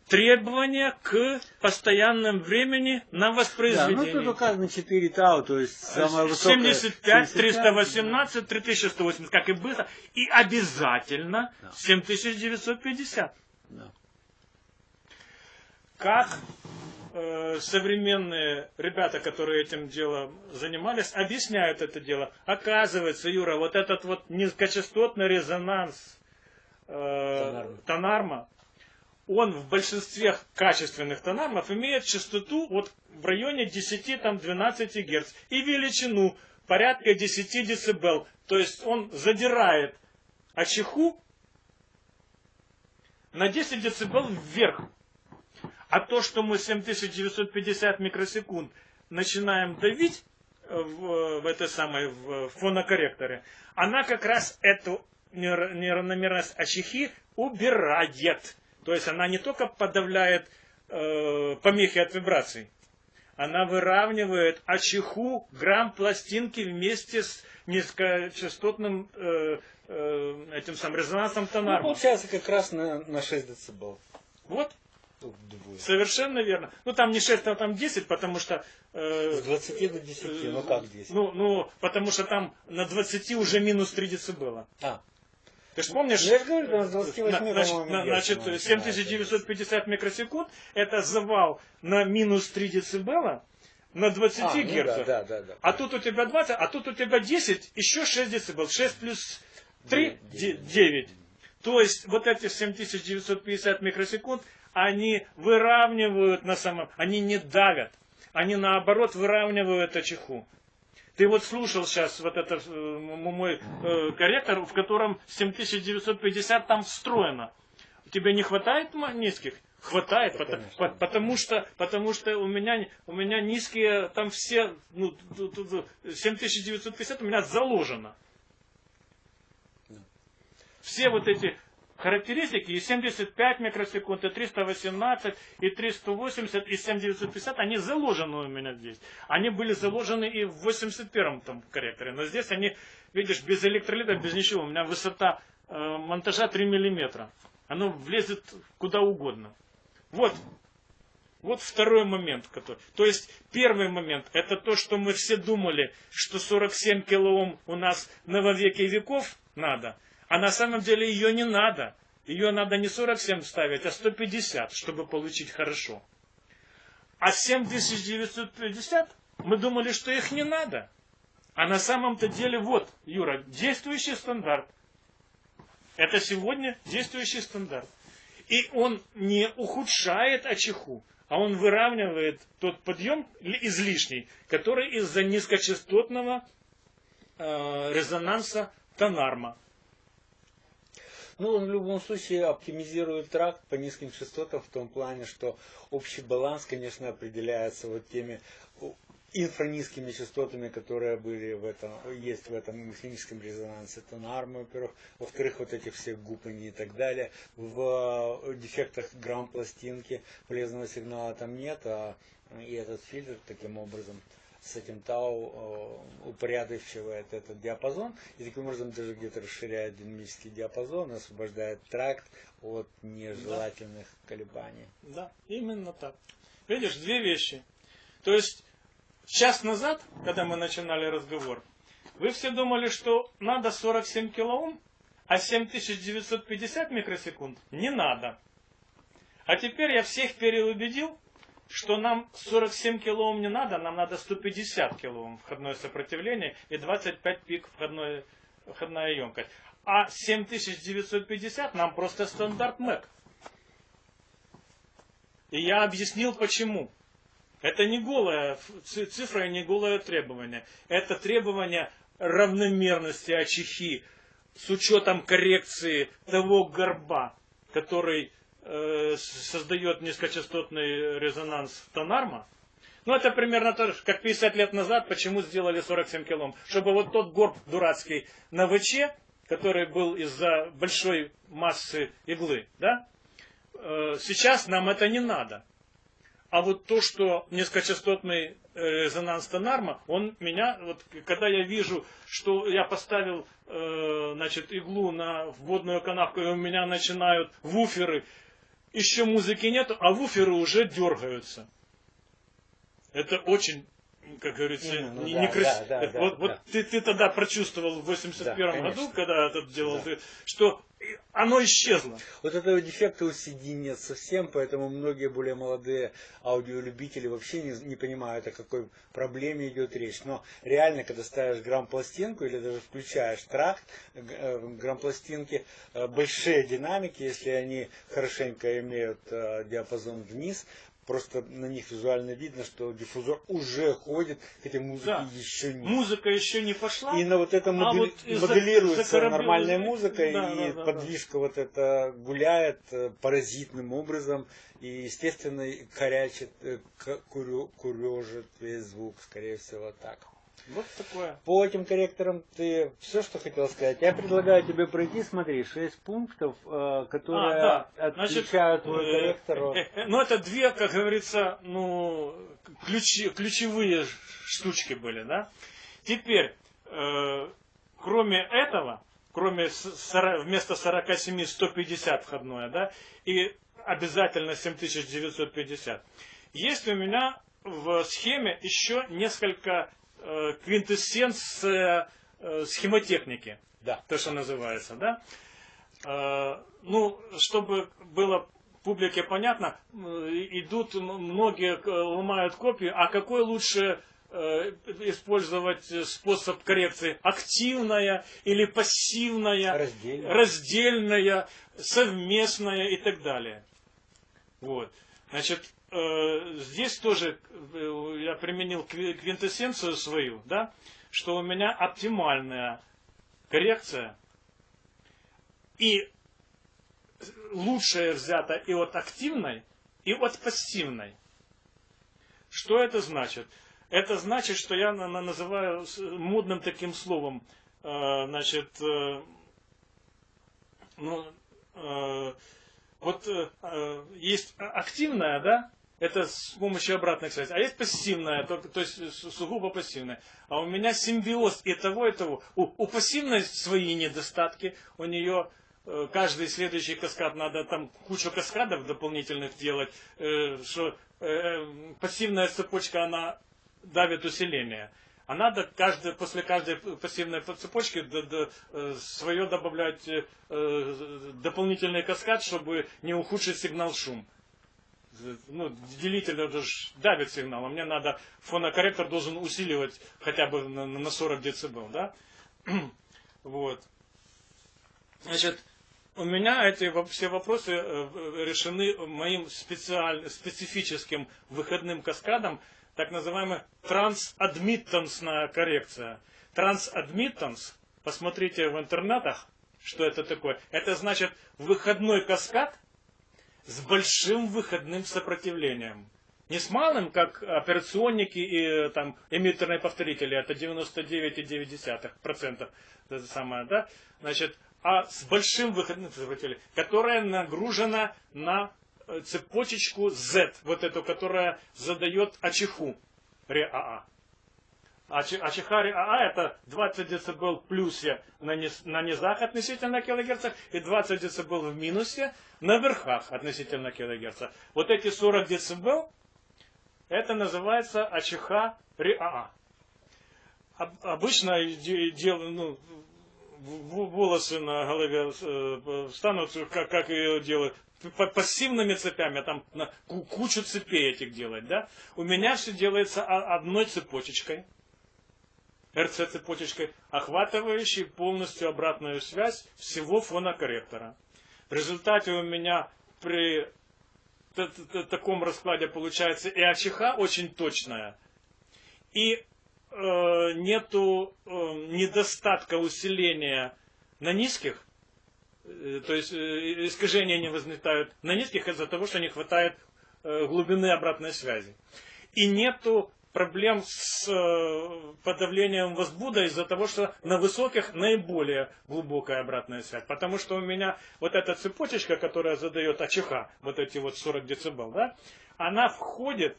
Требования к постоянному времени на воспроизведение. Да, ну тут указано 4 тау, то есть самое высокое. 75, 318, 3180, как и было. И обязательно 7950. Да. Как современные ребята, которые этим делом занимались, объясняют это дело. Оказывается, Юра, вот этот вот низкочастотный резонанс тонарма, он в большинстве качественных тонармов имеет частоту вот в районе 10-12 Гц и величину порядка 10 дБ. То есть он задирает АЧХу на 10 дБ вверх. А то, что мы 7950 микросекунд начинаем давить в фонокорректоре, она как раз эту неравномерность АЧХи убирает. То есть она не только подавляет помехи от вибраций, она выравнивает АЧХу грамм пластинки вместе с низкочастотным этим самым резонансом Ну, тонарма. получается как раз на 6 дБ. Вот. Вдвое. Совершенно верно. Ну там не 6, а там 10, потому что... С 20 до 10, ну как 10? Ну, потому что там на 20 уже минус 3 дБ. Ты же помнишь, Ну, я же говорю, там с 28, по-моему, значит, нет, 7950 микросекунд это завал на минус 3 дБ на 20 ну Гц. да. А тут у тебя 20, а тут у тебя 10, еще 6 дБ. 6 плюс 3, 9. То есть вот эти 7950 микросекунд, они выравнивают на самом... Они не давят. Они наоборот выравнивают АЧХу. Ты вот слушал сейчас вот этот мой корректор, в котором 7950 там встроено. Тебе не хватает низких? Хватает, потому что у меня низкие, там все, 7950 у меня заложено. Все вот эти характеристики, и 75 микросекунд, и 318, и 380, и 7950, они заложены у меня здесь. Они были заложены и в 81-м там корректоре, но здесь они, видишь, без электролита, без ничего. У меня высота монтажа 3 мм. Оно влезет куда угодно. Вот второй момент. То есть первый момент, это то, что мы все думали, что 47 килоом у нас на во веки веков надо. А на самом деле ее не надо. Ее надо не 47 ставить, а 150, чтобы получить хорошо. А 7950, мы думали, что их не надо. А на самом-то деле, вот, Юра, действующий стандарт. Это сегодня действующий стандарт. И он не ухудшает АЧХу, а он выравнивает тот подъем излишний, который из-за низкочастотного резонанса тонарма. Ну, он в любом случае оптимизирует тракт по низким частотам в том плане, что общий баланс, конечно, определяется вот теми инфранизкими частотами, которые были есть в этом механическом резонансе тонарма, во-первых. Во-вторых, вот этих всех гупаний и так далее. В дефектах грамм-пластинки полезного сигнала там нет, и этот фильтр таким образом с этим тау упорядочивает этот диапазон и таким образом даже где-то расширяет динамический диапазон, освобождает тракт от нежелательных колебаний. Да, именно так. Видишь, две вещи. То есть, час назад, когда мы начинали разговор, вы все думали, что надо 47 килоом, а 7950 микросекунд не надо. А теперь я всех переубедил, что нам 47 килоом не надо, нам надо 150 килоом входное сопротивление и 25 пик входная емкость. А 7950 нам просто стандарт МЭК. И я объяснил почему. Это не голая цифра и не голое требование. Это требование равномерности АЧХи с учетом коррекции того горба, который создает низкочастотный резонанс тонарма. Ну, это примерно то же, как 50 лет назад, почему сделали 47 килоом. Чтобы вот тот горб дурацкий на ВЧ, который был из-за большой массы иглы, да, сейчас нам это не надо. А вот то, что низкочастотный резонанс тонарма, он меня, вот когда я вижу, что я поставил иглу на вводную канавку, и у меня начинают вуферы, еще музыки нету, а вуферы уже дергаются. Это очень, как говорится, некрасиво. Вот ты тогда прочувствовал в 81-м году, когда это делал, что оно исчезло. Вот этого дефекта у CD нет совсем, поэтому многие более молодые аудиолюбители вообще не понимают, о какой проблеме идет речь. Но реально, когда ставишь грамм-пластинку или даже включаешь тракт грамм-пластинки, большие динамики, если они хорошенько имеют диапазон вниз, просто на них визуально видно, что диффузор уже ходит, хотя музыки еще нет. Музыка еще не пошла. И на вот это моделируется нормальная музыка, и подвижка вот эта гуляет паразитным образом, и, естественно, корячит, курежит весь звук, скорее всего, так. Вот такое. По этим корректорам ты все, что хотел сказать. Я предлагаю тебе пройти, смотри, 6 пунктов, которые отличают твой корректор. Ну, это две, как говорится, ключевые штучки были, да? Теперь, кроме этого, вместо 47 150 входное, да, и обязательно 7950, есть у меня в схеме еще несколько квинтэссенция схемотехники, да. То, что называется, да. Чтобы было публике понятно, идут многие ломают копию, а какой лучше использовать способ коррекции? Активная или пассивная, раздельная, совместная и так далее. Вот. Значит, здесь тоже я применил квинтэссенцию свою, да, что у меня оптимальная коррекция и лучшее взято и от активной, и от пассивной. Что это значит? Это значит, что я называю модным таким словом, есть активная, да, это с помощью обратных связей, а есть пассивная, то есть сугубо пассивная. А у меня симбиоз и того, и того. У пассивной свои недостатки, у нее каждый следующий каскад, надо там кучу каскадов дополнительных делать, что пассивная цепочка, она давит усиление. А надо после каждой пассивной цепочки свое добавлять дополнительный каскад, чтобы не ухудшить сигнал шум. ну, делитель это ж давит сигнал, а мне надо, фонокорректор должен усиливать хотя бы на 40 дБ, да? Вот. Значит, у меня эти все вопросы решены моим специфическим выходным каскадом, так называемая трансадмиттансная коррекция. Трансадмиттанс, посмотрите в интернетах, что это такое. Это значит выходной каскад с большим выходным сопротивлением. Не с малым, как операционники и там, эмиттерные повторители, это 99,9%, это самое, да? Значит, а с большим выходным сопротивлением, которое нагружено на цепочечку Z, вот эту, которая задает АЧХу РЕАА. АЧХ РЕАА это 20 дБ в плюсе на низах относительно килогерца и 20 дБ в минусе на верхах относительно килогерца. Вот эти 40 дБ, это называется АЧХ РЕАА. Обычно волосы на голове станут, как ее делают, пассивными цепями, там кучу цепей этих делать, да? У меня все делается одной цепочечкой, РЦ-цепочечкой, охватывающей полностью обратную связь всего фонокорректора. В результате у меня при таком раскладе получается и АЧХ очень точная, и нету недостатка усиления на низких, то есть искажения не возникают на низких из-за того, что не хватает глубины обратной связи. И нету проблем с подавлением возбуда из-за того, что на высоких наиболее глубокая обратная связь. Потому что у меня вот эта цепочечка, которая задает АЧХ, вот эти вот 40 дБ, да, она входит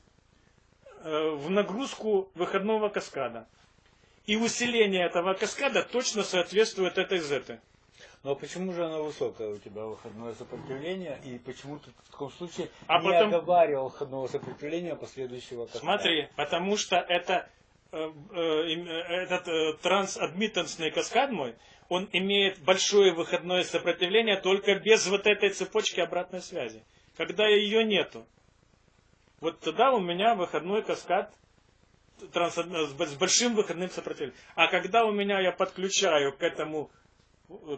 в нагрузку выходного каскада. И усиление этого каскада точно соответствует этой Z. Ну а почему же оно высокое у тебя выходное сопротивление? И почему ты в таком случае не потом... оговаривал выходного сопротивления последующего каскада? Смотри, потому что этот трансадмиттансный каскад мой, он имеет большое выходное сопротивление только без вот этой цепочки обратной связи. Когда ее нету, вот тогда у меня выходной каскад с большим выходным сопротивлением. А когда у меня я подключаю к этому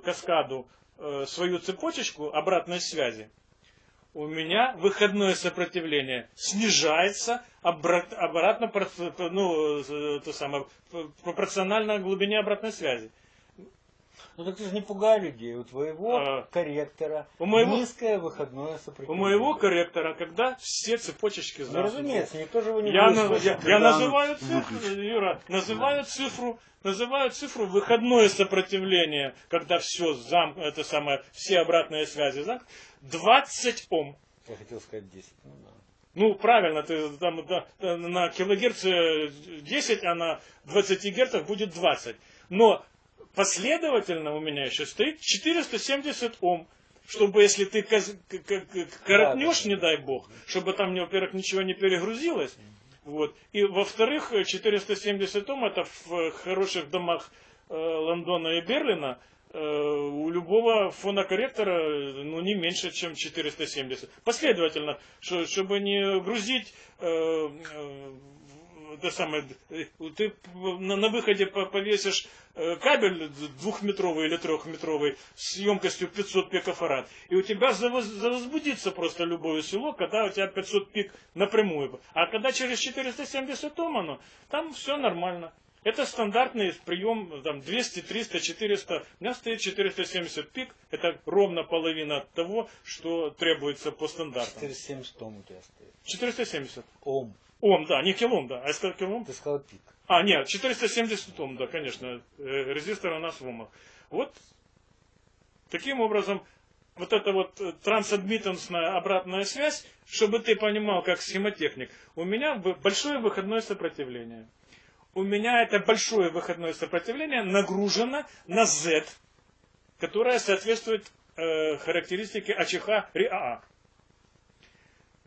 каскаду свою цепочечку обратной связи, у меня выходное сопротивление снижается обратно пропорционально глубине обратной связи. Ну так ты же не пугай людей. У твоего корректора низкое выходное сопротивление. У моего корректора, когда все цепочечки Ну, замкнуты. разумеется, никто же его не Я слышит. называю цифру, Юра, называю цифру выходное сопротивление, когда все все обратные связи замкнуты, 20 Ом. Я хотел сказать 10. Ну, да. Ну, правильно, ты там на килогерце 10, а на 20 герцах будет 20. Но последовательно у меня еще стоит 470 Ом. Чтобы, если ты коротнешь, не дай бог, чтобы там, во-первых, ничего не перегрузилось. Вот. И, во-вторых, 470 Ом это в хороших домах Лондона и Берлина у любого фонокорректора не меньше, чем 470. Последовательно, чтобы не грузить ты на выходе повесишь кабель 2-метровый или 3-метровый с емкостью 500 пикофарад, и у тебя возбудится просто любое село, когда у тебя 500 пик напрямую. А когда через 470 Ом, там все нормально. Это стандартный прием, там 200, 300, 400. У меня стоит 470 пик. Это ровно половина того, что требуется по стандартам. 470 Ом у тебя стоит. 470. Ом. Ом, да, не килом, да. А я сказал килом? Ты сказал пик. Нет, 470 Ом, да, конечно. Резистор у нас в Омах. Вот таким образом, вот эта вот трансадмиттансная обратная связь, чтобы ты понимал, как схемотехник, у меня большое выходное сопротивление. У меня это большое выходное сопротивление нагружено на Z, которое соответствует характеристике АЧХ РЕАА.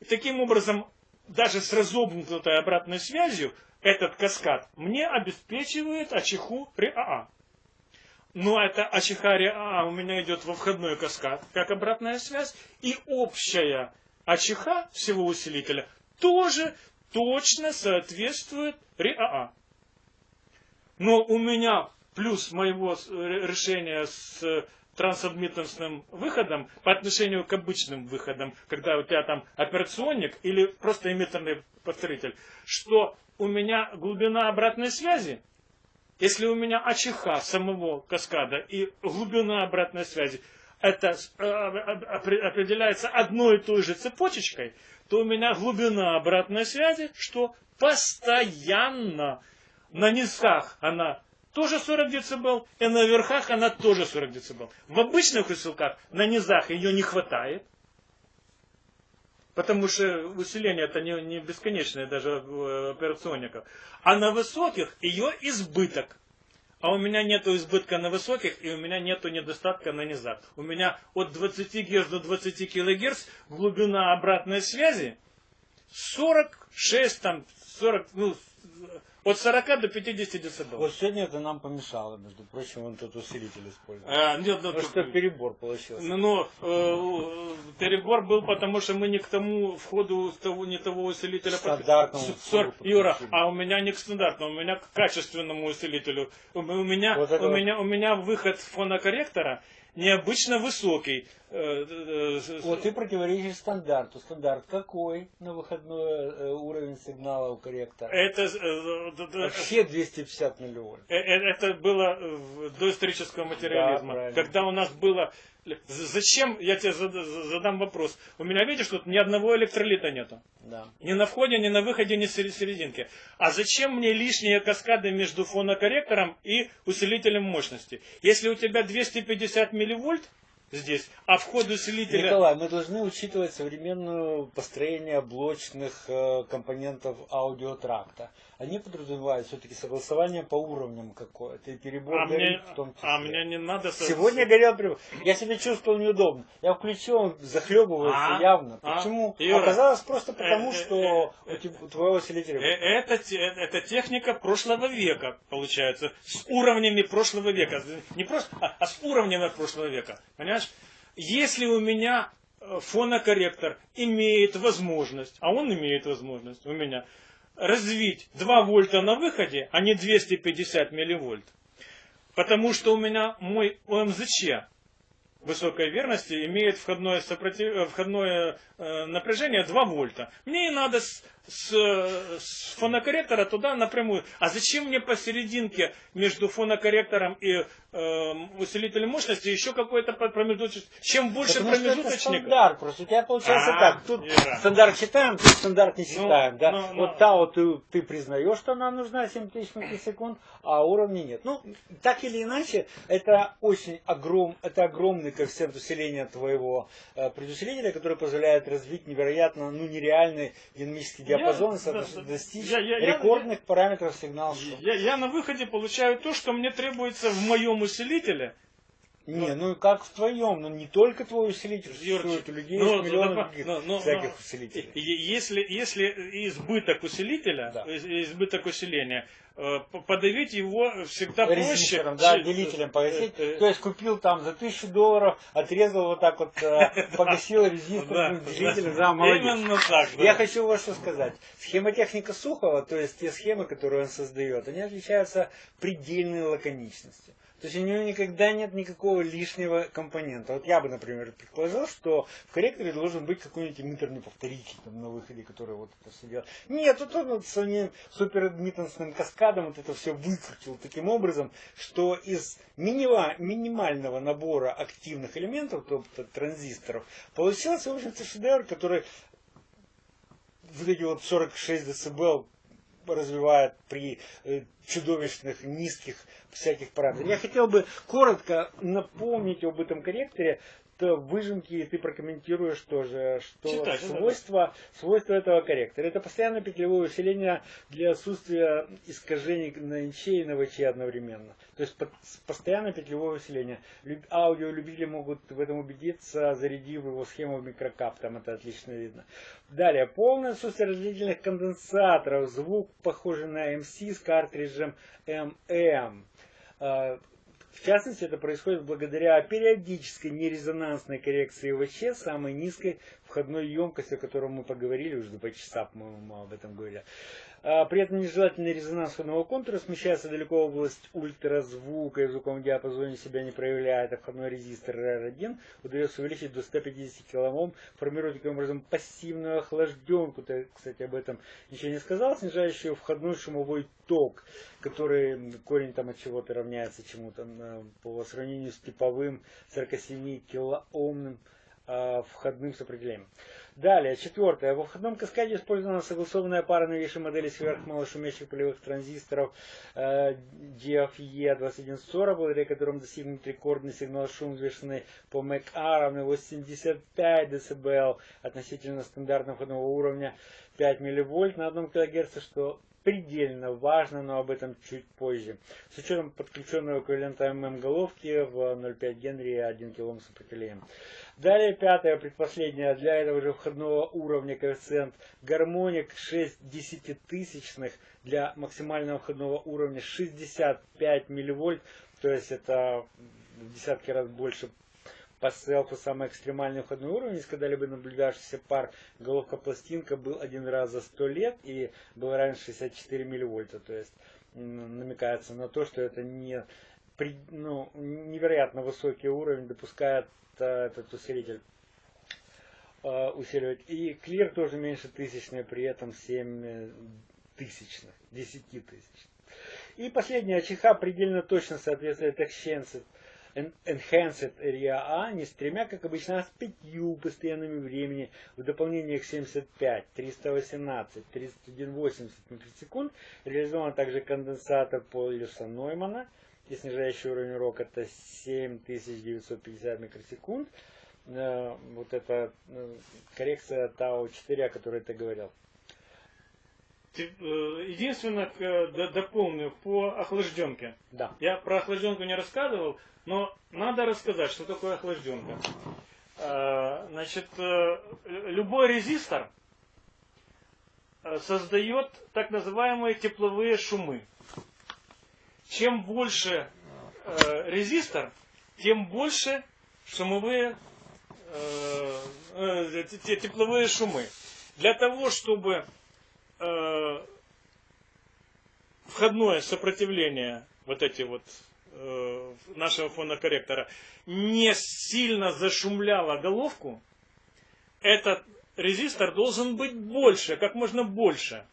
Таким образом, даже с разомкнутой обратной связью, этот каскад мне обеспечивает АЧХу РЕАА. Но это АЧХ РЕАА у меня идет во входной каскад, как обратная связь, и общая АЧХ всего усилителя тоже точно соответствует РИАА. Но у меня плюс моего решения с трансадмиттенсным выходом по отношению к обычным выходам, когда у тебя там операционник или просто эмиттерный повторитель, что у меня глубина обратной связи, если у меня АЧХ самого каскада и глубина обратной связи, это определяется одной и той же цепочечкой, то у меня глубина обратной связи, что постоянно на низках она тоже 40 дБ, и на верхах она тоже 40 дБ. В обычных усилках на низах ее не хватает, потому что усиление это не бесконечное даже в операционниках. А на высоких ее избыток. А у меня нет избытка на высоких, и у меня нет недостатка на низах. У меня от 20 Гц до 20 кГц глубина обратной связи 46, там, 40, ну, от 40 до 50 дБ. Вот сегодня это нам помешало, между прочим, он тут усилитель использовал. Нет, Потому что перебор получился. Перебор был, потому что мы не к тому входу не того усилителя. Стандартному Юра, подключили. а у меня не к стандартному, у меня к качественному усилителю. У меня выход фонокорректора необычно высокий. Вот ты противоречишь стандарту. Стандарт какой на выходной уровень сигнала у корректора? Вообще 250 милливольт. Это было в доисторического материализма. Да, когда у нас было... Зачем, я тебе задам вопрос. У меня, видишь, тут ни одного электролита нету. Да. Ни на входе, ни на выходе, ни в серединке. А зачем мне лишние каскады между фонокорректором и усилителем мощности? Если у тебя 250 милливольт здесь, а вход усилителя... Николай, мы должны учитывать современное построение блочных компонентов аудиотракта. Они подразумевают все-таки согласование по уровням какое-то и перебор горит в том числе. А мне не надо... Сегодня горел перебор. Я себя чувствовал неудобно. Я включил, он захлебывается явно. Почему? Юра, оказалось просто потому, что у твоего усилителя... Это техника прошлого века, получается. С уровнями прошлого века. Не просто, а с уровнями прошлого века. Понимаешь? Если у меня фонокорректор имеет возможность, а он имеет возможность у меня, развить 2 вольта на выходе, а не 250 милливольт. Потому что у меня мой ОМЗЧ высокой верности имеет входное напряжение 2 вольта. Мне и надо с фонокорректора туда напрямую. А зачем мне посерединке между фонокорректором и усилителем мощности еще какой-то промежуточный? Чем больше промежуточников... Это стандарт просто. У тебя получается так. Тут стандарт считаем, тут стандарт не считаем. Ты признаешь, что нам нужна 7000 миллисекунд, а уровня нет. Ну, так или иначе, это очень огромный коэффициент усиления твоего предусилителя, который позволяет развить невероятно, нереальный динамический диапазон, достичь рекордных параметров сигнала. Я на выходе получаю то, что мне требуется в моем усилителе. Не, как в твоем, но не только твой усилитель, существует у людей есть миллионы всяких усилителей. Если избыток усилителя, избыток усиления, подавить его всегда проще. Делителем погасить. То есть купил там за $1000, отрезал вот так вот, погасил резисторным делителем. Да, молодец. Именно так. Я хочу вот что сказать. Схемотехника Сухова, то есть те схемы, которые он создает, они отличаются предельной лаконичностью. То есть у него никогда нет никакого лишнего компонента. Вот я бы, например, предположил, что в корректоре должен быть какой-нибудь эмиттерный повторитель там, на выходе, который вот это все делает. Нет, тут он вот своим суперадмиттенсным каскадом вот это все выкрутил таким образом, что из минимального набора активных элементов, то есть транзисторов, получился, в общем-то, шедевр, который вот эти вот 46 дБ развивает при чудовищных низких всяких параметрах. Я хотел бы коротко напомнить об этом корректоре, то выжимки ты прокомментируешь тоже, что свойства этого корректора. Это постоянное петлевое усиление для отсутствия искажений на НЧ и на ВЧ одновременно. То есть постоянное петлевое усиление. Аудиолюбители могут в этом убедиться, зарядив его схему в микрокап, там это отлично видно. Далее, полное отсутствие разделительных конденсаторов, звук похожий на MC с картриджем MM. В частности, это происходит благодаря периодической нерезонансной коррекции ВЧ самой низкой входной емкости, о котором мы поговорили уже 2 часа, по-моему, об этом говорили. При этом нежелательный резонанс входного контура смещается далеко в область ультразвука и в звуковом диапазоне себя не проявляет, а входной резистор R1 удается увеличить до 150 кОм, формируя таким образом пассивную охлажденку. Ты, кстати, об этом ничего не сказал, снижающую входной шумовой ток, который корень там от чего-то равняется чему-то по сравнению с типовым 47 килоомным входным сопротивлением. Далее, 4. Во входном каскаде использована согласованная пара новейшей модели сверхмалошумящих полевых транзисторов DFE2140, благодаря которым достигнут рекордный сигнал шум, взвешенный по МЭК равный 85 дБ относительно стандартного входного уровня 5 мВ на 1 кГц, что предельно важно, но об этом чуть позже. С учетом подключенного эквивалента ММ головки в 0,5 Генри и 1 кОм сопротивлением. Далее 5, предпоследнее, для этого же входного уровня коэффициент гармоник 6 десятитысячных, для максимального входного уровня 65 мВ, то есть это в десятки раз больше по селфу. Самый экстремальный входной уровень из когда-либо наблюдавшийся пар головка-пластинка был один раз за 100 лет и был раньше 64 мВ, то есть намекается на то, что это невероятно высокий уровень допускает этот усилитель усиливать. И клир тоже меньше тысячной, при этом 7 тысячных, 10 тысяч. И последняя ЧХ предельно точно соответствует Enhanced Area A не с 3, как обычно, а с 5 постоянными времени в дополнение к 75, 318, 3180 микросекунд. Реализован также конденсатор Полюса Ноймана и снижающий уровень рока это 7950 микросекунд. Вот это коррекция Tau-4, о которой ты говорил. Единственное, дополню по охлажденке. Да. Я про охлажденку не рассказывал, но надо рассказать, что такое охлажденка. Значит, любой резистор создает так называемые тепловые шумы. Чем больше резистор, тем больше шумовые тепловые шумы. Для того, чтобы входное сопротивление вот эти вот нашего фонокорректора не сильно зашумляло головку, этот резистор должен быть больше, как можно больше.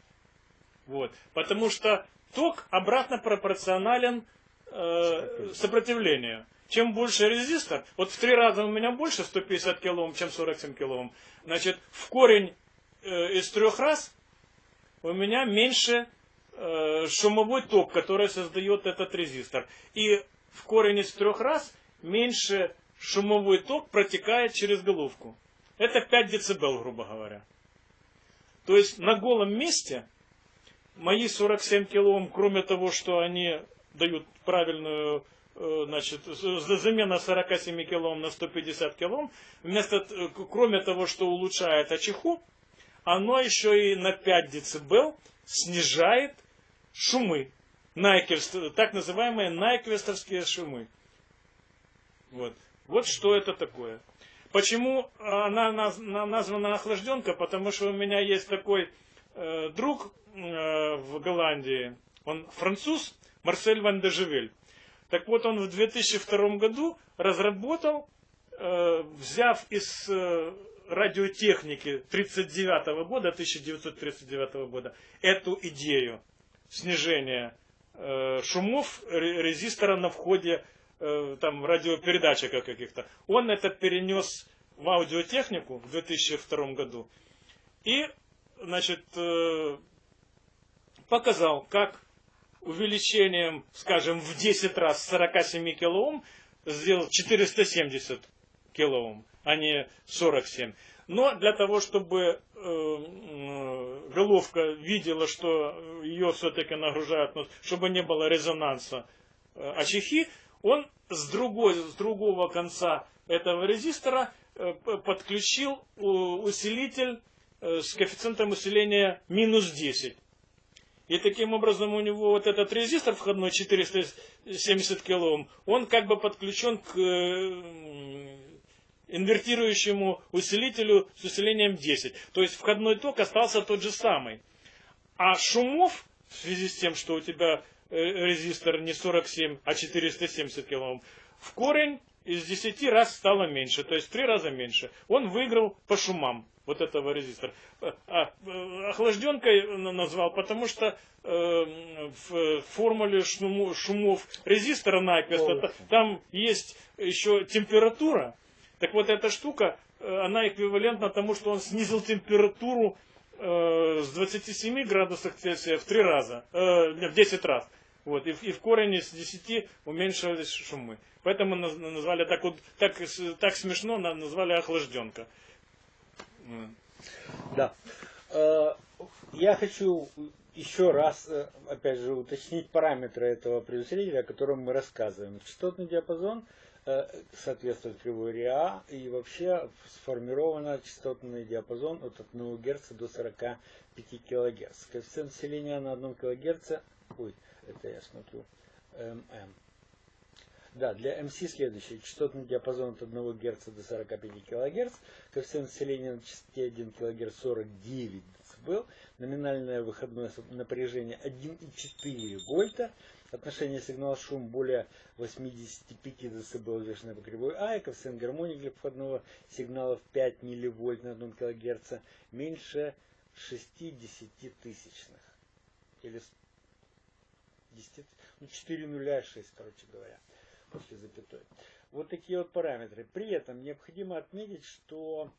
Вот. Потому что ток обратно пропорционален сопротивлению. Чем больше резистор, вот в 3 раза у меня больше 150 кОм, чем 47 кОм, значит, в корень из 3 раз у меня меньше шумовой ток, который создает этот резистор. И в корень из 3 раз меньше шумовой ток протекает через головку. Это 5 дБ, грубо говоря. То есть на голом месте мои 47 кОм, кроме того, что они дают правильную, значит, замена 47 кОм на 150 кОм, кроме того, что улучшает АЧХу, оно еще и на 5 дБ снижает шумы, так называемые найквестовские шумы. Вот что это такое. Почему она названа охлажденка? Потому что у меня есть такой друг в Голландии, он француз, Марсель Ван де Живель. Так вот, он в 2002 году разработал, взяв из радиотехники 1939 года, эту идею снижения шумов резистора на входе там, радиопередатчиков каких-то. Он это перенес в аудиотехнику в 2002 году и, значит, показал, как увеличением, скажем, в 10 раз 47 кОм сделал 470 кОм, а не 47. Но для того, чтобы головка видела, что ее все-таки нагружают, чтобы не было резонанса АЧХи, он с другого конца этого резистора подключил усилитель с коэффициентом усиления минус 10. И таким образом у него вот этот резистор входной 470 кОм, он как бы подключен инвертирующему усилителю с усилением 10. То есть входной ток остался тот же самый. А шумов, в связи с тем, что у тебя резистор не 47, а 470 кОм, в корень из 10 раз стало меньше, то есть в 3 раза меньше. Он выиграл по шумам вот этого резистора. Охлажденкой назвал, потому что в формуле шумов резистора Найквеста там есть еще температура. Так вот эта штука, она эквивалентна тому, что он снизил температуру с 27 градусов Цельсия в 3 раза, в 10 раз. Вот, и в корне с 10 уменьшились шумы. Поэтому назвали так вот, так смешно назвали охлажденка. Да. Я хочу еще раз, опять же, уточнить параметры этого предусилителя, о котором мы рассказываем. Частотный диапазон соответствует кривой РИА, и вообще сформирован частотный диапазон от 1 Гц до 45 кГц. Коэффициент усиления на 1 кГц, это я смотрю, Да, для МС следующее. Частотный диапазон от 1 Гц до 45 кГц. Коэффициент усиления на частоте 1 кГц 49 дБ. Номинальное выходное напряжение 1,4 вольта. Отношение сигнал-шум более 85 дБ, взвешенное по кривой А. И коэффициент гармоники для входного сигнала в 5 милливольт на 1 кГц меньше 60 тысячных. Или 10, 4 нуля и 6, короче говоря, после запятой. Вот такие вот параметры. При этом необходимо отметить, что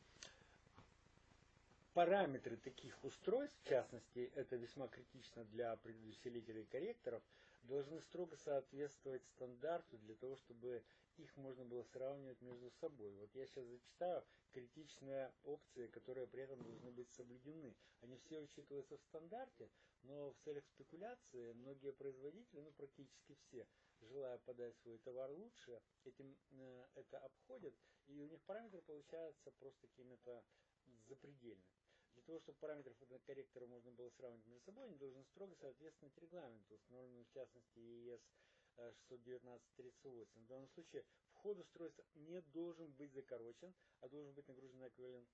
параметры таких устройств, в частности, это весьма критично для предусилителей и корректоров, должны строго соответствовать стандарту для того, чтобы их можно было сравнивать между собой. Вот я сейчас зачитаю критичные опции, которые при этом должны быть соблюдены. Они все учитываются в стандарте, но в целях спекуляции многие производители, практически все, желая подать свой товар лучше, это обходят, и у них параметры получаются просто какими-то запредельными. Для того, чтобы параметры корректора можно было сравнивать между собой, они должны строго соответствовать регламенту, установленному в частности ЕС 619-38. В данном случае вход устройства не должен быть закорочен, а должен быть нагружен на эквивалент